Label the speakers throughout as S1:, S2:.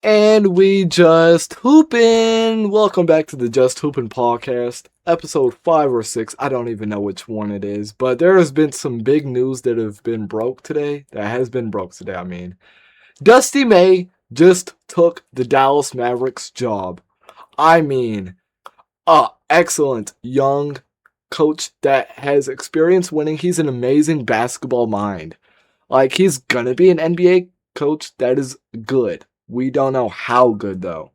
S1: And we just hoopin'. Welcome back to the Just Hoopin' podcast, episode 5 or 6. I don't even know which one it is, but there has been some big news that have been broke today. I mean. Dusty May just took the Dallas Mavericks job. I mean, excellent young coach that has experience winning. He's an amazing basketball mind. Like, he's gonna be an NBA coach that is good. We don't know how good, though.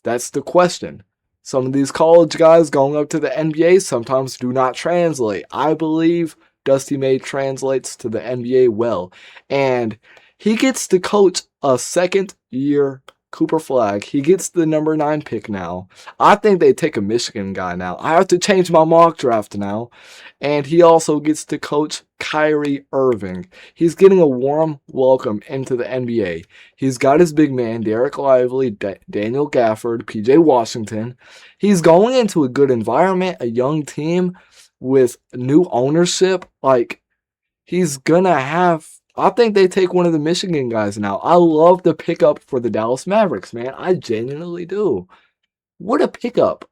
S1: That's the question. Some of these college guys going up to the NBA sometimes do not translate. I believe Dusty May translates to the NBA well. And he gets to coach a second year Cooper Flag. He gets the number 9 pick now. I think they take a Michigan guy now. I have to change my mock draft now. And he also gets to coach Kyrie Irving. He's getting a warm welcome into the NBA. He's got his big man, Derek Lively, Daniel Gafford, PJ Washington. He's going into a good environment, a young team with new ownership. Like, he's gonna have... I think they take one of the Michigan guys now. I love the pickup for the Dallas Mavericks, man. I genuinely do. What a pickup.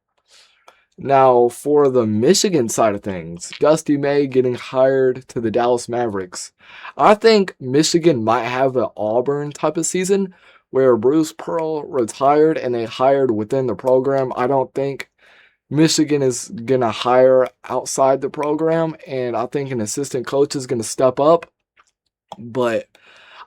S1: Now, for the Michigan side of things, Dusty May getting hired to the Dallas Mavericks. I think Michigan might have an Auburn type of season where Bruce Pearl retired and they hired within the program. I don't think Michigan is going to hire outside the program, and I think an assistant coach is going to step up. But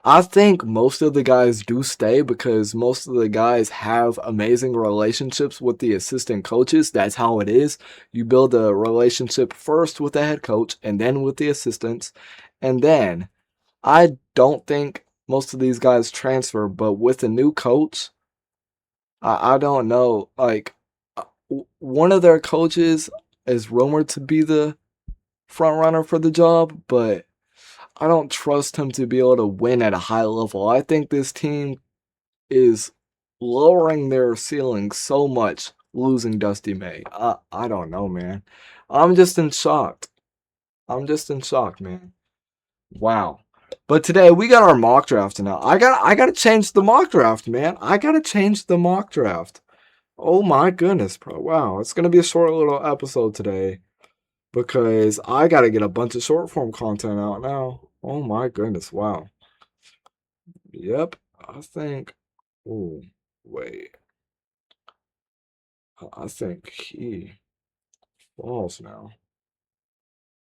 S1: I think most of the guys do stay because most of the guys have amazing relationships with the assistant coaches. That's how it is. You build a relationship first with the head coach and then with the assistants. And then I don't think most of these guys transfer, but with a new coach, I don't know. Like, one of their coaches is rumored to be the front runner for the job, but I don't trust him to be able to win at a high level. I think this team is lowering their ceiling so much losing Dusty May. I don't know, man. I'm just in shock. Man. Wow. But today we got our mock draft now. I gotta change the mock draft, man. I gotta change the mock draft. Oh my goodness, bro. Wow. It's gonna be a short little episode today, because I gotta get a bunch of short form content out now. Oh my goodness, wow. Yep, I think. Oh, wait. I think he falls now.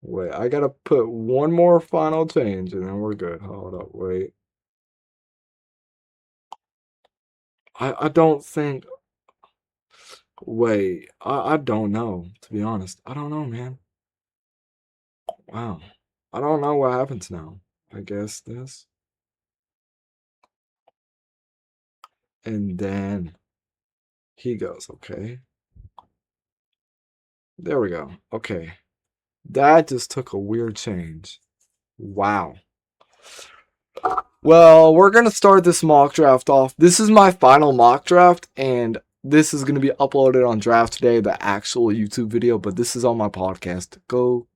S1: Wait, I gotta put one more final change and then we're good. Hold up, wait. I don't think. Wait, I don't know, to be honest. I don't know, man. Wow. I don't know what happens now. I guess this. And then he goes, okay. There we go. Okay. That just took a weird change. Wow. Well, we're going to start this mock draft off. This is my final mock draft, and this is going to be uploaded on Draft Day, the actual YouTube video, but this is on my podcast. Go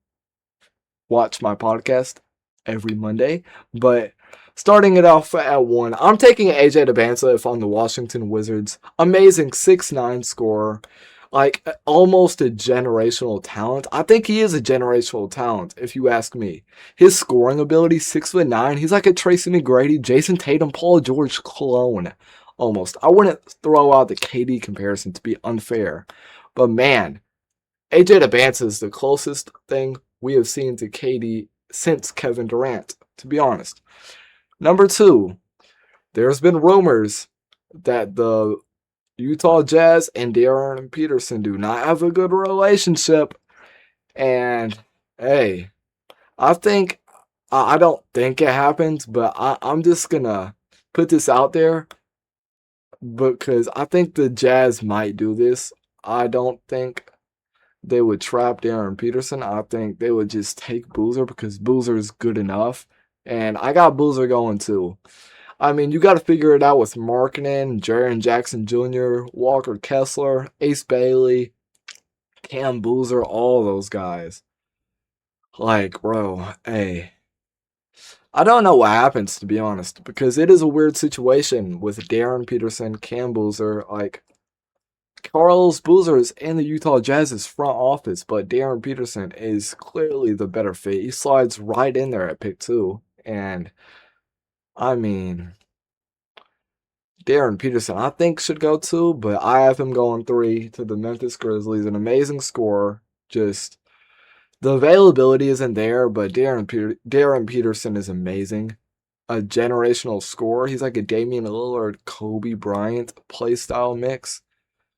S1: watch my podcast every Monday. But starting it off at 1, I'm taking AJ Debantsa on the Washington Wizards. Amazing 6'9" scorer. Like, almost a generational talent. I think he is a generational talent, if you ask me. His scoring ability, 6'9". He's like a Tracy McGrady, Jason Tatum, Paul George clone. Almost. I wouldn't throw out the KD comparison to be unfair. But man, AJ Debantsa is the closest thing we have seen to KD since Kevin Durant, to be honest. Number 2, there's been rumors that the Utah Jazz and Darren Peterson do not have a good relationship. And, hey, I don't think it happens, but I'm just going to put this out there because I think the Jazz might do this. I don't think they would trap Darren Peterson. I think they would just take Boozer because Boozer is good enough. And I got Boozer going too. I mean, you got to figure it out with Markkanen, Jaren Jackson Jr., Walker Kessler, Ace Bailey, Cam Boozer, all those guys. Like, bro, hey. I don't know what happens, to be honest, because it is a weird situation with Darren Peterson, Cam Boozer, like Carlos Boozer is in the Utah Jazz's front office, but Darren Peterson is clearly the better fit. He slides right in there at pick 2. And I mean, Darren Peterson, I think, should go 2, but I have him going 3 to the Memphis Grizzlies. An amazing scorer. Just the availability isn't there, but Darren Peterson is amazing. A generational scorer. He's like a Damian Lillard, Kobe Bryant play style mix,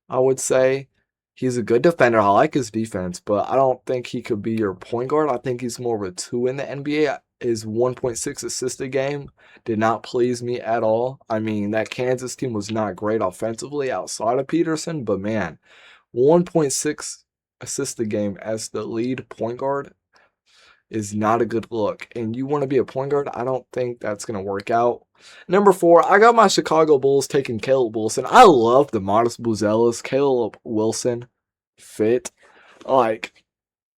S1: I would say. He's a good defender. I like his defense, but I don't think he could be your point guard. I think he's more of a 2 in the NBA. His 1.6 assist a game did not please me at all. I mean, that Kansas team was not great offensively outside of Peterson, but man, 1.6 assist a game as the lead point guard is not a good look. And you want to be a point guard, I don't think that's going to work out. Number 4, I got my Chicago Bulls taking Caleb Wilson. I love the Modest Buzelis, Caleb Wilson fit. Like,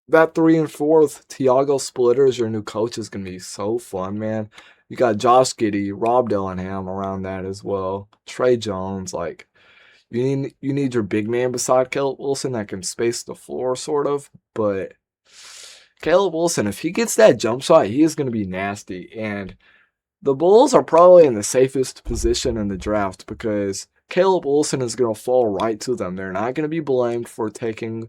S1: that 3 and 4 with Tiago Splitter as your new coach is going to be so fun, man. You got Josh Giddey, Rob Dillingham around that as well. Trey Jones, like, you need your big man beside Caleb Wilson that can space the floor, sort of. But Caleb Wilson, if he gets that jump shot, he is going to be nasty. And the Bulls are probably in the safest position in the draft because Caleb Wilson is going to fall right to them. They're not going to be blamed for taking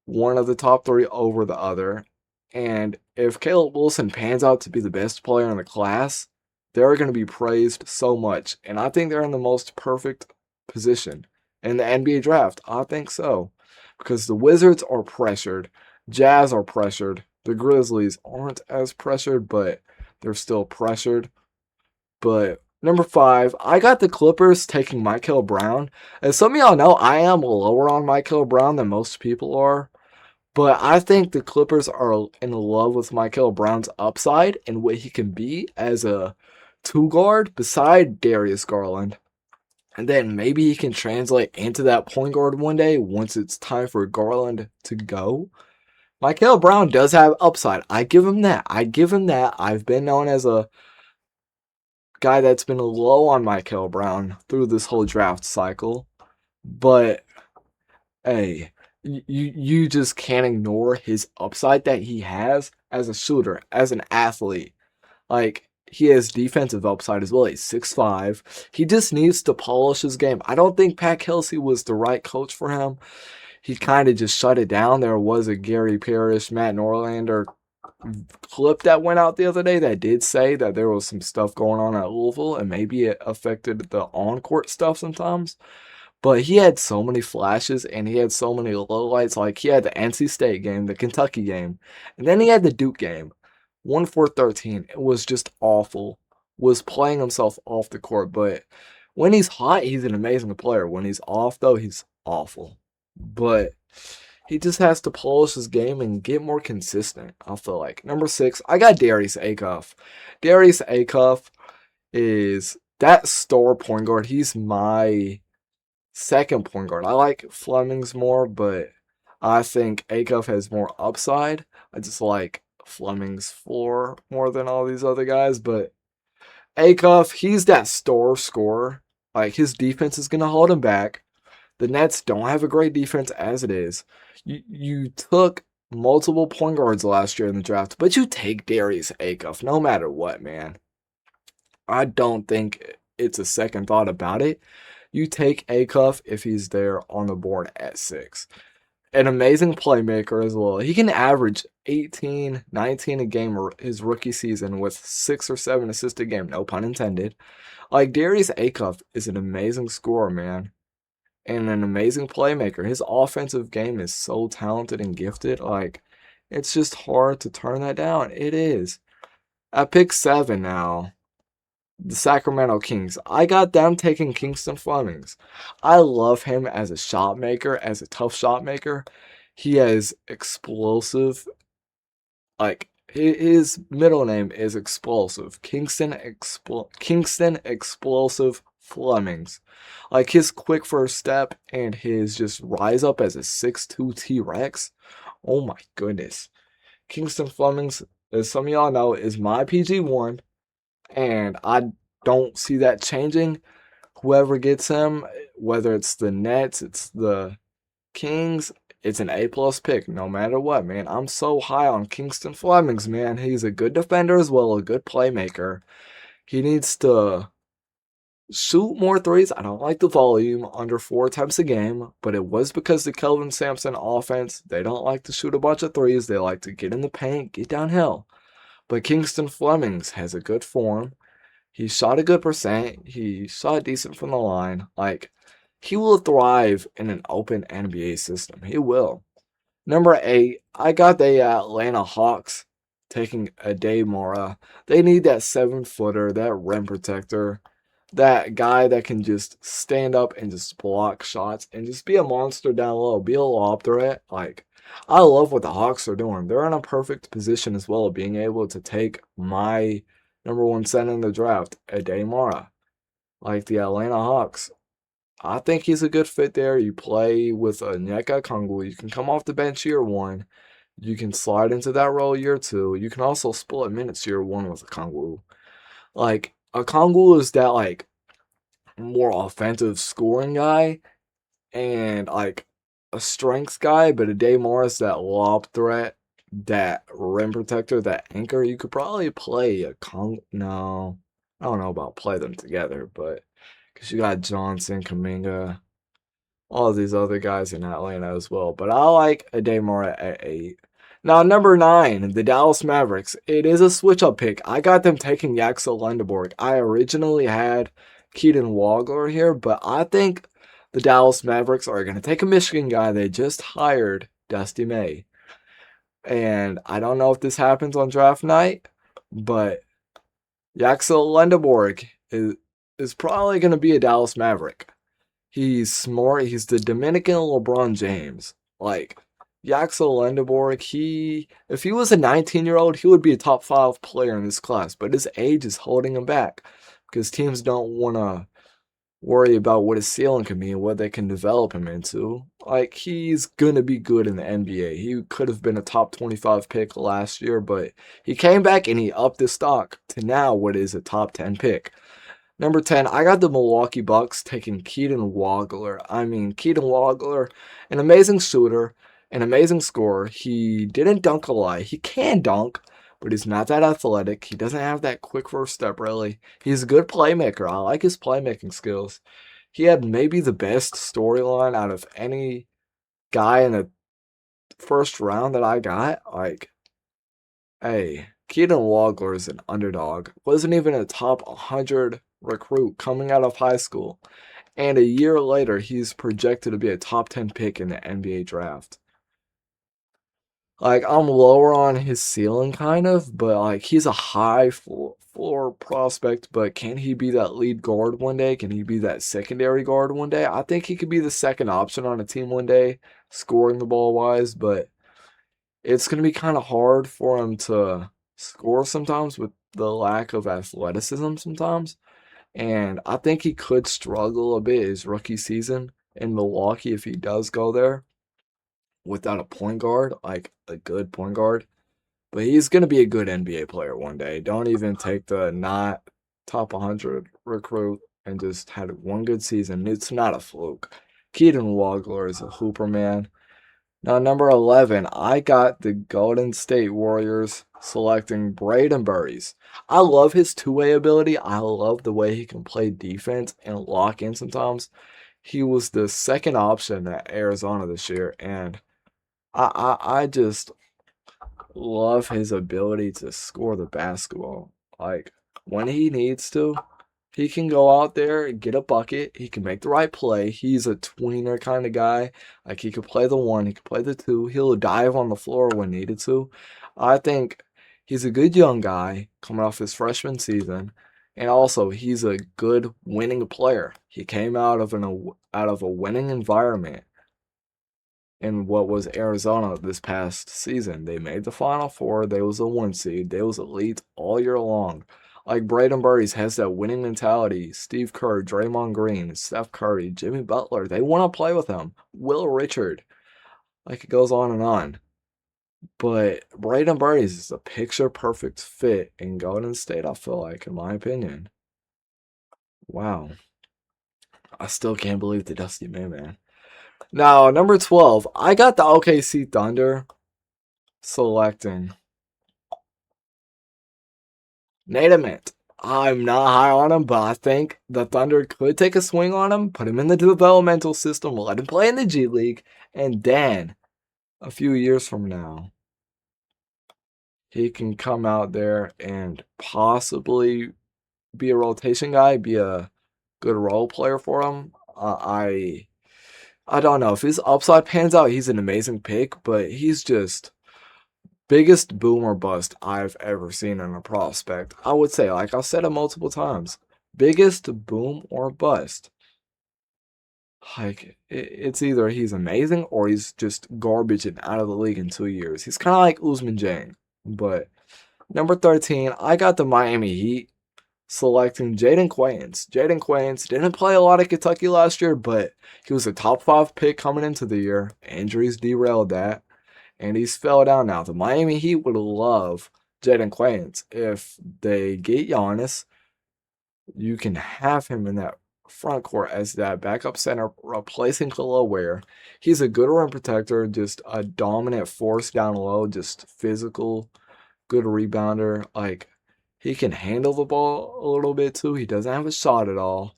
S1: one of the top 3 over the other. And if Caleb Wilson pans out to be the best player in the class, they're going to be praised so much. And I think they're in the most perfect position in the NBA draft. I think so. Because the Wizards are pressured. Jazz are pressured. The Grizzlies aren't as pressured, but they're still pressured. But number 5, I got the Clippers taking Michael Brown. As some of y'all know, I am lower on Michael Brown than most people are. But I think the Clippers are in love with Michael Brown's upside and what he can be as a 2 guard beside Darius Garland. And then maybe he can translate into that point guard one day once it's time for Garland to go. Michael Brown does have upside. I give him that. I've been known as a guy that's been low on Michael Brown through this whole draft cycle. But hey, you just can't ignore his upside that he has as a shooter, as an athlete. Like, he has defensive upside as well. He's 6'5". He just needs to polish his game. I don't think Pat Kelsey was the right coach for him. He kind of just shut it down. There was a Gary Parrish, Matt Norlander clip that went out the other day that did say that there was some stuff going on at Louisville, and maybe it affected the on-court stuff sometimes. But he had so many flashes, and he had so many lowlights. Like, he had the NC State game, the Kentucky game, and then he had the Duke game. 1 for 13. It was just awful. Was playing himself off the court. But when he's hot, he's an amazing player. When he's off, though, he's awful. But he just has to polish his game and get more consistent, I feel like. Number 6, I got Darius Acuff. Darius Acuff is that star point guard. He's my second point guard. I like Fleming's more, but I think Acuff has more upside. I just like Fleming's floor more than all these other guys. But Acuff, he's that star scorer. Like, his defense is going to hold him back. The Nets don't have a great defense as it is. You took multiple point guards last year in the draft, but you take Darius Acuff no matter what, man. I don't think it's a second thought about it. You take Acuff if he's there on the board at 6. An amazing playmaker as well. He can average 18, 19 a game his rookie season with 6 or 7 assists a game, no pun intended. Like, Darius Acuff is an amazing scorer, man. And an amazing playmaker. His offensive game is so talented and gifted. Like, it's just hard to turn that down. It is. At pick 7 now, the Sacramento Kings. I got them taking Kingston Flemings. I love him as a shot maker, as a tough shot maker. He has explosive, like, his middle name is Explosive. Kingston Explosive Flemings. Like, his quick first step and his just rise up as a 6'2" T-Rex. Oh my goodness. Kingston Flemings, as some of y'all know, is my PG1, and I don't see that changing. Whoever gets him, whether it's the Nets, it's the Kings, it's an A+ pick, no matter what, man. I'm so high on Kingston Flemings, man. He's a good defender as well, a good playmaker. He needs to shoot more threes. I don't like the volume under 4 attempts a game, but it was because the Kelvin Sampson offense, they don't like to shoot a bunch of threes. They like to get in the paint, get downhill. But Kingston Flemings has a good form. He shot a good percent. He shot decent from the line. Like, he will thrive in an open NBA system. He will. Number 8, I got the Atlanta Hawks taking a day Mora. They need that 7-footer, that rim protector, that guy that can just stand up and just block shots and just be a monster down low, be a lob threat. Like, I love what the Hawks are doing. They're in a perfect position as well, being able to take my number 1 center in the draft, Ade Mara, like the Atlanta Hawks. I think he's a good fit there. You play with a Onyeka Okongwu. You can come off the bench year 1. You can slide into that role year 2. You can also split minutes year 1 with Okongwu. Like, Okongwu is that, like, more offensive scoring guy and, like, a strengths guy, but Ade Morris, that lob threat, that rim protector, that anchor. You could probably play a No, I don't know about play them together, but because you got Johnson, Kaminga, all these other guys in Atlanta as well. But I like Ademar at 8. Now, number 9, the Dallas Mavericks. It is a switch-up pick. I got them taking Yaxel Lendeborg. I originally had Keaton Wagler here, but I think the Dallas Mavericks are going to take a Michigan guy. They just hired Dusty May. And I don't know if this happens on draft night, but Yaxel Lendeborg is probably going to be a Dallas Maverick. He's smart. He's the Dominican LeBron James. Like, Yaxel Lendeborg, if he was a 19-year-old, he would be a top 5 player in this class. But his age is holding him back because teams don't want to worry about what his ceiling can be and what they can develop him into. Like, he's going to be good in the NBA. He could have been a top 25 pick last year, but he came back and he upped his stock to now what is a top 10 pick. Number 10, I got the Milwaukee Bucks taking Keaton Wagler. I mean, Keaton Wagler, an amazing shooter, an amazing scorer. He didn't dunk a lot. He can dunk, but he's not that athletic. He doesn't have that quick first step, really. He's a good playmaker. I like his playmaking skills. He had maybe the best storyline out of any guy in the first round that I got. Like, hey, Keaton Wagler is an underdog. Wasn't even a top 100 recruit coming out of high school. And a year later, he's projected to be a top 10 pick in the NBA draft. Like, I'm lower on his ceiling, kind of, but, like, he's a high floor prospect, but can he be that lead guard one day? Can he be that secondary guard one day? I think he could be the second option on a team one day, scoring the ball wise, but it's going to be kind of hard for him to score sometimes with the lack of athleticism sometimes. And I think he could struggle a bit his rookie season in Milwaukee if he does go there without a point guard, like a good point guard. But he's going to be a good NBA player one day. Don't even take the not top 100 recruit and just had one good season. It's not a fluke. Keaton Wagler is a hooper, man. Now, number 11, I got the Golden State Warriors selecting Braden Burries. I love his two-way ability. I love the way he can play defense and lock in sometimes. He was the second option at Arizona this year, and I just love his ability to score the basketball. Like, when he needs to, he can go out there and get a bucket. He can make the right play. He's a tweener kind of guy. Like, he could play the 1, he could play the 2. He'll dive on the floor when needed to. I think he's a good young guy coming off his freshman season. And also, he's a good winning player. He came out of a winning environment in what was Arizona this past season. They made the Final Four. They was a 1 seed. They was elite all year long. Like, Braden Burries has that winning mentality. Steve Kerr, Draymond Green, Steph Curry, Jimmy Butler, they want to play with him. Will Richard. Like, it goes on and on. But Braden Burns is a picture perfect fit in Golden State, I feel like, in my opinion. Wow. I still can't believe the Dusty Man. Now, number 12, I got the OKC Thunder selecting Nate Ament. I'm not high on him, but I think the Thunder could take a swing on him, put him in the developmental system, let him play in the G League, and then a few years from now, he can come out there and possibly be a rotation guy, be a good role player for him. I don't know if his upside pans out. He's an amazing pick, but he's just biggest boom or bust I've ever seen in a prospect. I would say, like I've said it multiple times, biggest boom or bust. Like it's either he's amazing or he's just garbage and out of the league in 2 years. He's kind of like Usman Jang. But number 13, I got the Miami Heat selecting Jaden Quains. Jaden Quains didn't play a lot of Kentucky last year, but he was a top 5 pick coming into the year. Injuries derailed that, and he's fell down now. The Miami Heat would love Jaden Quains. If they get Giannis, you can have him in that front court as that backup center replacing Khalil Ware. He's a good rim protector, just a dominant force down low, just physical, good rebounder. Like, he can handle the ball a little bit too. He doesn't have a shot at all,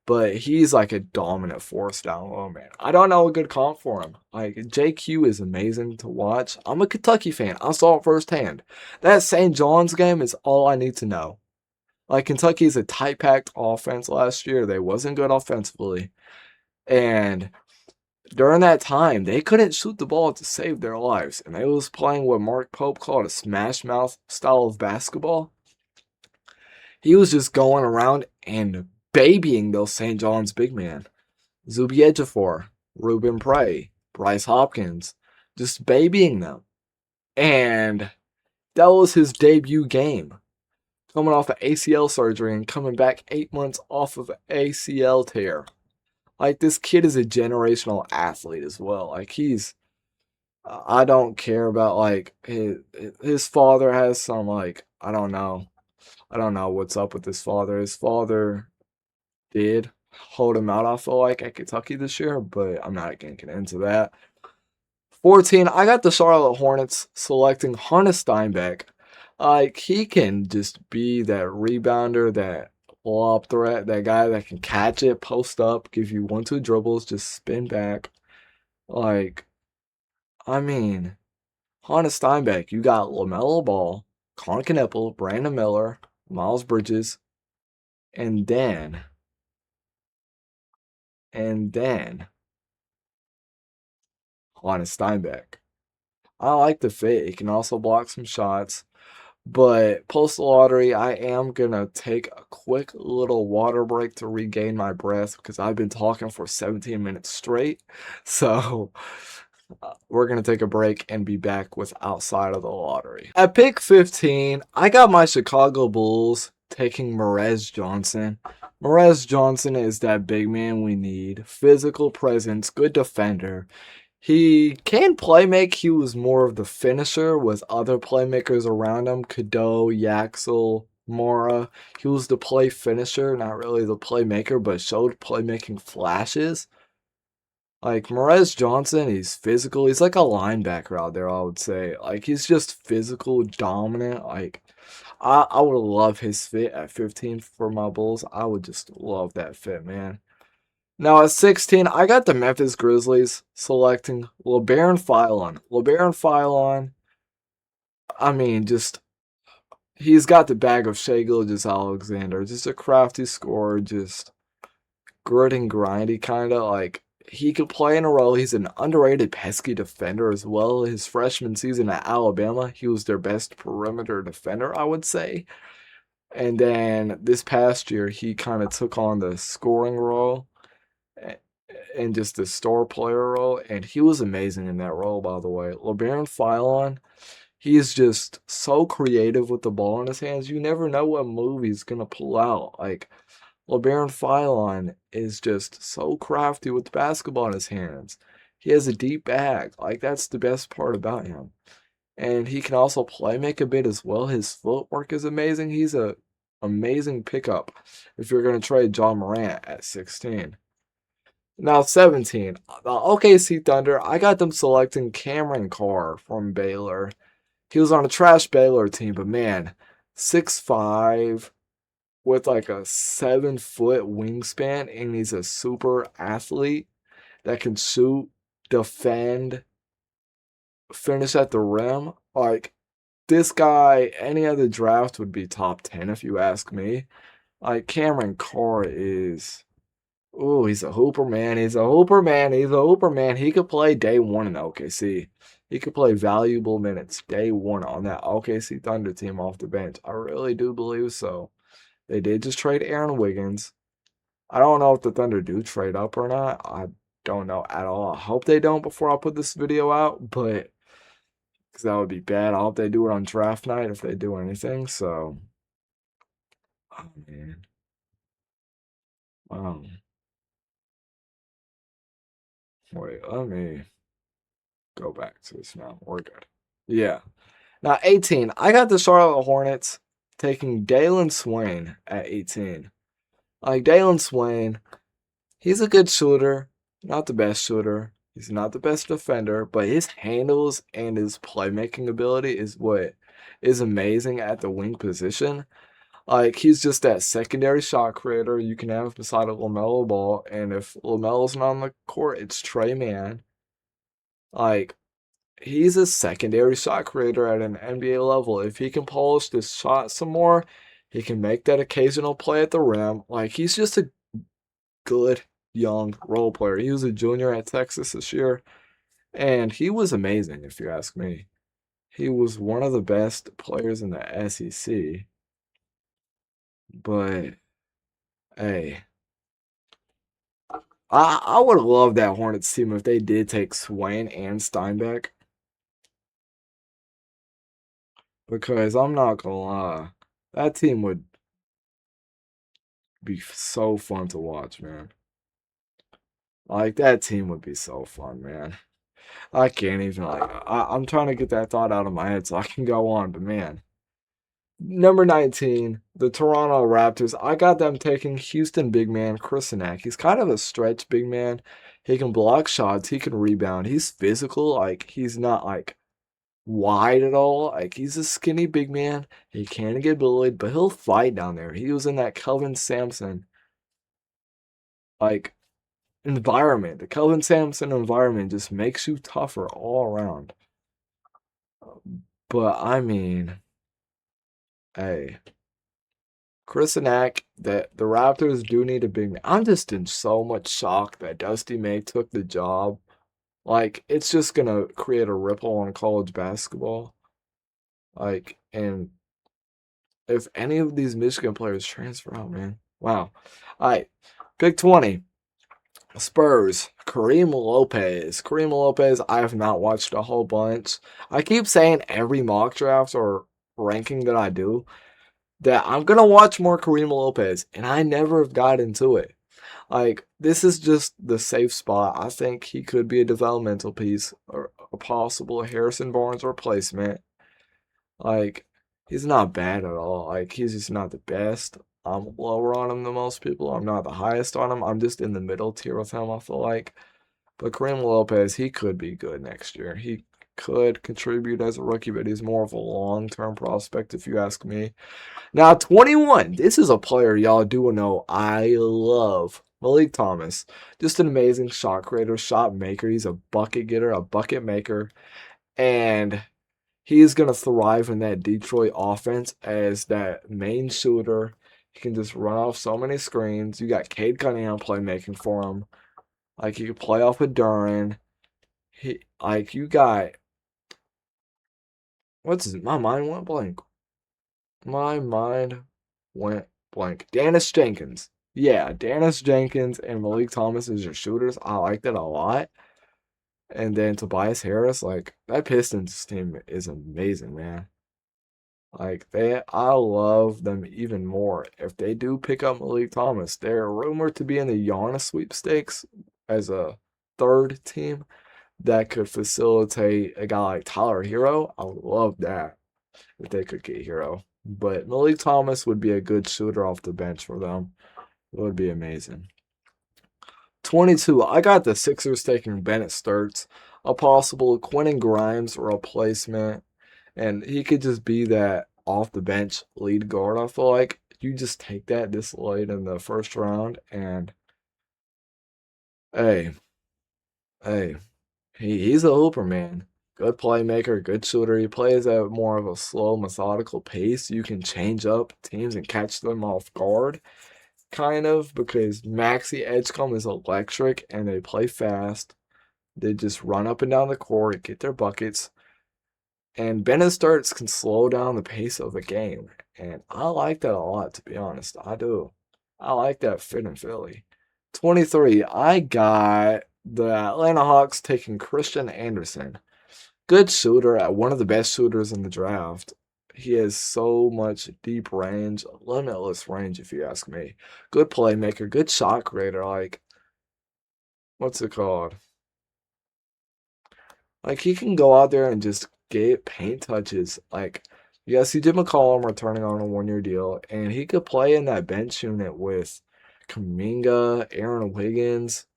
S1: but he's like a dominant force down low, man. I don't know a good comp for him. Like, JQ is amazing to watch. I'm a Kentucky fan. I saw it firsthand. That St. John's game is all I need to know. Like, Kentucky's a tight-packed offense last year. They wasn't good offensively. And during that time, they couldn't shoot the ball to save their lives. And they was playing what Mark Pope called a smash mouth style of basketball. He was just going around and babying those St. John's big men. Zubi Ejiofor, Ruben Prey, Bryce Hopkins, just babying them. And that was his debut game. Coming off of ACL surgery and coming back 8 months off of ACL tear. Like, this kid is a generational athlete as well. Like, I don't care about, like, his father has some, like, I don't know. I don't know what's up with his father. His father did hold him out, I feel like, at Kentucky this year, but I'm not going to get into that. 14, I got the Charlotte Hornets selecting Hunter Steinbeck. Like, he can just be that rebounder, that lob threat, that guy that can catch it, post up, give you 1-2 dribbles, just spin back. Like, I mean, Hunter Steinbeck, you got LaMelo Ball, Con Kneppel, Brandon Miller, Miles Bridges, and then Hunter Steinbeck. I like the fit. He can also block some shots. But post lottery, I am going to take a quick little water break to regain my breath because I've been talking for 17 minutes straight. So we're going to take a break and be back with outside of the lottery. At pick 15, I got my Chicago Bulls taking Merez Johnson. Merez Johnson is that big man we need. Physical presence, good defender. He can play make. He was more of the finisher with other playmakers around him. Cadeau, Yaxel, Mora. He was the play finisher, not really the playmaker, but showed playmaking flashes. Like, Merez Johnson, he's physical. He's like a linebacker out there, I would say. Like, he's just physical, dominant. Like, I would love his fit at 15 for my Bulls. I would just love that fit, man. Now at 16, I got the Memphis Grizzlies selecting LeBaron Philon. LeBaron Philon, I mean, just he's got the bag of Shai Gilgeous-Alexander. Just a crafty scorer, just grit and grindy kind of. Like, he could play in a role. He's an underrated pesky defender as well. His freshman season at Alabama, he was their best perimeter defender, I would say. And then this past year, he kind of took on the scoring role and just the star player role, and he was amazing in that role, by the way. LeBaron Philon, he's just so creative with the ball in his hands. You never know what move he's going to pull out. Like, LeBaron Philon is just so crafty with the basketball in his hands. He has a deep bag. Like, that's the best part about him. And he can also play make a bit as well. His footwork is amazing. He's a amazing pickup if you're going to trade John Morant at 16. Now 17, the OKC Thunder, I got them selecting Cameron Carr from Baylor. He was on a trash Baylor team, but man, 6'5", with like a 7-foot wingspan, and he's a super athlete that can shoot, defend, finish at the rim. Like, this guy, any other draft would be top 10 if you ask me. Like, Cameron Carr is, oh, he's a hooper, man. He's a hooper, man. He's a hooper, man. He could play day one in OKC. He could play valuable minutes day one on that OKC Thunder team off the bench. I really do believe so. They did just trade Aaron Wiggins. I don't know if the Thunder do trade up or not. I don't know at all. I hope they don't before I put this video out, but because that would be bad. I hope they do it on draft night if they do anything. So, oh man, wait, let me go back to this now. We're good. Yeah. Now 18, I got the Charlotte Hornets taking Dalen Swain at 18. Like, Dalen Swain, he's a good shooter, not the best shooter. He's not the best defender, but his handles and his playmaking ability is what is amazing at the wing position. Like, he's just that secondary shot creator you can have beside a LaMelo Ball, and if LaMelo's not on the court, it's Trey Mann. Like, he's a secondary shot creator at an NBA level. If he can polish this shot some more, he can make that occasional play at the rim. Like, he's just a good young role player. He was a junior at Texas this year, and he was amazing, if you ask me. He was one of the best players in the SEC. But, hey, I would have loved that Hornets team if they did take Swain and Steinbeck. Because I'm not gonna lie, that team would be so fun to watch, man. Like, that team would be so fun, man. I can't even, like, I'm trying to get that thought out of my head so I can go on, but man. Number 19, the Toronto Raptors. I got them taking Houston big man Chris Nack. He's kind of a stretch big man. He can block shots. He can rebound. He's physical. Like, he's not, like, wide at all. Like, he's a skinny big man. He can get bullied, but he'll fight down there. He was in that Kelvin Sampson, like, environment. The Kelvin Sampson environment just makes you tougher all around. But, I mean, hey, Chris Nack, that the Raptors do need a big man. I'm just in so much shock that Dusty May took the job. Like, it's just gonna create a ripple on college basketball. Like, and if any of these Michigan players transfer out, man. Wow. All right. Pick 20. Spurs. Kareem Lopez. Kareem Lopez, I have not watched a whole bunch. I keep saying every mock draft or ranking that I do that I'm going to watch more Kareem Lopez, and I never have got into it. Like, this is just the safe spot. I think he could be a developmental piece or a possible Harrison Barnes replacement. Like, he's not bad at all. Like, he's just not the best. I'm lower on him than most people. I'm not the highest on him. I'm just in the middle tier with him, I feel like. But Kareem Lopez, he could be good next year. He could contribute as a rookie, but he's more of a long-term prospect, if you ask me. Now, 21. This is a player y'all do know I love. Malik Thomas. Just an amazing shot creator, shot maker. He's a bucket getter, a bucket maker. And he's going to thrive in that Detroit offense as that main shooter. He can just run off so many screens. You got Cade Cunningham playmaking for him. Like, you can play off with Duran. You got... My mind went blank. My mind went blank. Dennis Jenkins. Yeah, Dennis Jenkins and Malik Thomas as your shooters. I like that a lot. And then Tobias Harris, like, that Pistons team is amazing, man. Like, I love them even more. If they do pick up Malik Thomas, they're rumored to be in the Giannis sweepstakes as a third team. that could facilitate a guy like Tyler Hero. I would love that if they could get Hero. But Malik Thomas would be a good shooter off the bench for them. It would be amazing. 22. I got the Sixers taking Bennett Sturts, a possible Quentin Grimes replacement, and he could just be that off the bench lead guard. I feel like you just take that this late in the first round, and hey, hey, he's a hooper, man. Good playmaker, good shooter. He plays at more of a slow, methodical pace. You can change up teams and catch them off guard, kind of, because Maxi Edgecombe is electric and they play fast. They just run up and down the court, get their buckets, and Bennett Starts can slow down the pace of the game. And I like that a lot, to be honest. I do. I like that fit in Philly. 23, I got the Atlanta Hawks taking Christian Anderson. Good shooter, one of the best shooters in the draft. He has so much deep range, limitless range, if you ask me. Good playmaker, good shot creator. Like, what's it called? Like, he can go out there and just get paint touches. Like, yes, he did McCollum returning on a 1 year deal, and he could play in that bench unit with Kaminga, Aaron Wiggins,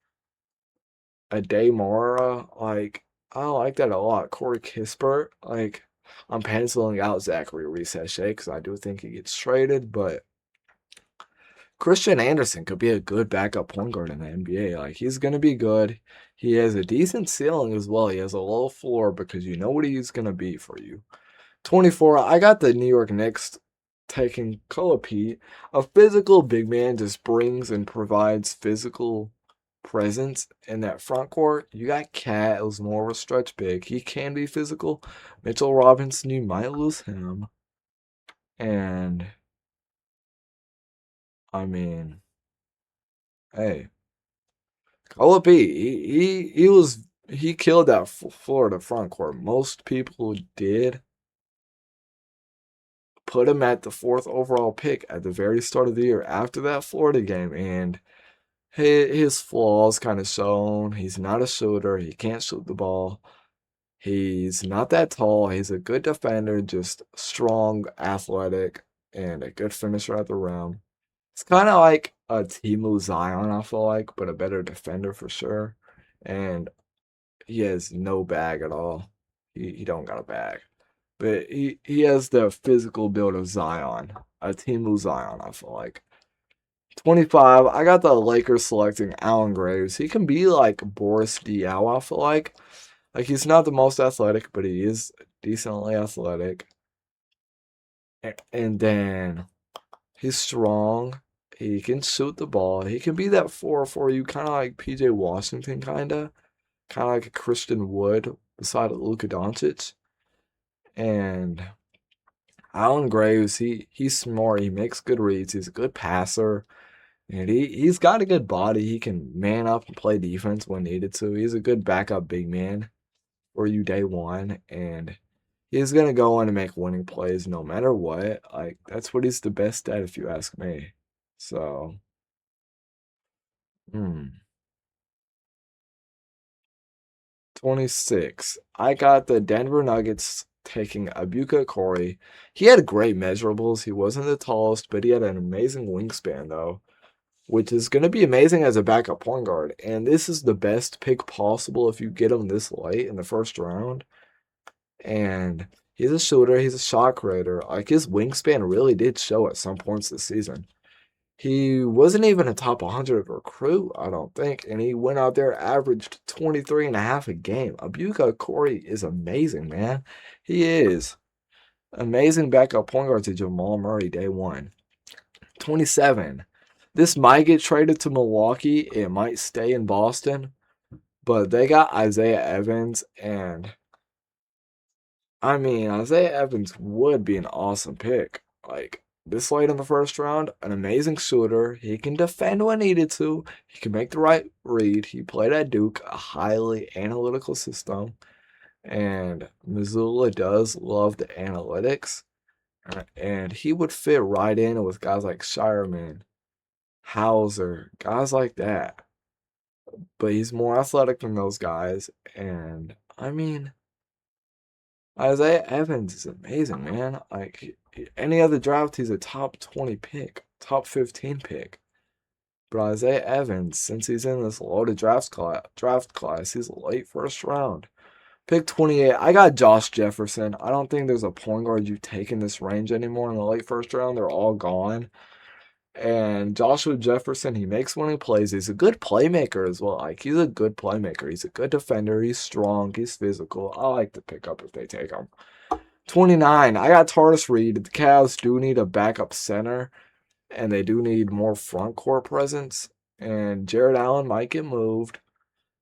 S1: Mara. Like, I like that a lot. Corey Kispert. Like, I'm penciling out Zachary Reese-Shea because I do think he gets traded, but Christian Anderson could be a good backup point guard in the NBA. Like, he's going to be good. He has a decent ceiling as well. He has a low floor because you know what he's going to be for you. 24, I got the New York Knicks taking Pete. A physical big man just brings and provides physical presence in that front court. You got Cat, who's more of a stretch big. He can be physical. Mitchell Robinson, you might lose him. And, I mean, hey, he killed that Florida front court. Most people did put him at the 4th overall pick at the very start of the year after that Florida game, and his flaws kind of shown. He's not a shooter. He can't shoot the ball. He's not that tall. He's a good defender, just strong, athletic, and a good finisher at the rim. It's kind of like a Timu Zion, I feel like, but a better defender for sure. And he has no bag at all. He don't got a bag. But he has the physical build of Zion. A Timu Zion, I feel like. 25, I got the Lakers selecting Allen Graves. He can be like Boris Diaw, I feel like. Like, he's not the most athletic, but he is decently athletic. And then he's strong. He can shoot the ball. He can be that 4 for you, kind of like PJ Washington, kind of. Kind of like a Christian Wood beside Luka Doncic. And Allen Graves, he's smart. He makes good reads. He's a good passer. And he's got a good body. He can man up and play defense when needed to. He's a good backup big man for you day one. And he's going to go in and make winning plays no matter what. Like, that's what he's the best at, if you ask me. So, hmm. 26. I got the Denver Nuggets taking Abuka Corey. He had great measurables. He wasn't the tallest, but he had an amazing wingspan, though, which is going to be amazing as a backup point guard. And this is the best pick possible if you get him this late in the first round. And he's a shooter, he's a shot creator. Like, his wingspan really did show at some points this season. He wasn't even a top 100 recruit, I don't think, and he went out there, averaged 23 and a half a game. Abuka Corey is amazing, man. He is. Amazing backup point guard to Jamal Murray day one. 27. This might get traded to Milwaukee. It might stay in Boston, but they got Isaiah Evans, and I mean, Isaiah Evans would be an awesome pick. Like, this late in the first round, an amazing shooter. He can defend when needed to. He can make the right read. He played at Duke, a highly analytical system. And Missoula does love the analytics. And he would fit right in with guys like Shireman, Hauser, guys like that. but he's more athletic than those guys. And I mean, Isaiah Evans is amazing, man. Like any other draft, he's a top 20 pick, top 15 pick. But Isaiah Evans, since he's in this loaded draft class, he's a late first round. Pick 28. I got Josh Jefferson. I don't think there's a point guard you take in this range anymore in the late first round. They're all gone. And Joshua Jefferson, he makes winning plays. He's a good playmaker as well. Like he's a good playmaker. He's a good defender. He's strong. He's physical. I like to pick up if they take him. 29. I got Taurus Reed. The Cavs do need a backup center, and they do need more front court presence. And Jared Allen might get moved.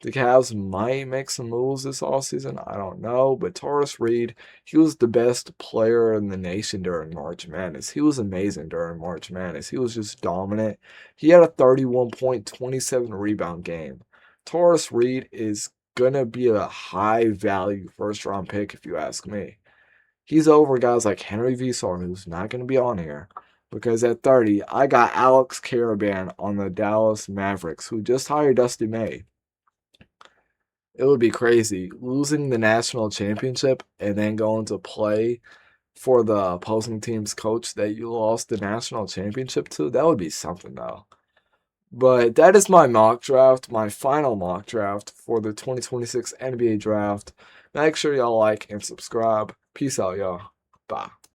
S1: The Cavs might make some moves this offseason. I don't know. But Taurus Reed, he was the best player in the nation during March Madness. He was amazing during March Madness. He was just dominant. He had a 31 point, 27 rebound game. Taurus Reed is going to be a high value first round pick, if you ask me. He's over guys like Henry Visor, who's not going to be on here. Because at 30, I got Alex Caravan on the Dallas Mavericks, who just hired Dusty May. It would be crazy losing the national championship and then going to play for the opposing team's coach that you lost the national championship to. That would be something, though. But that is my mock draft, my final mock draft for the 2026 NBA draft. Make sure y'all like and subscribe. Peace out, y'all. Bye.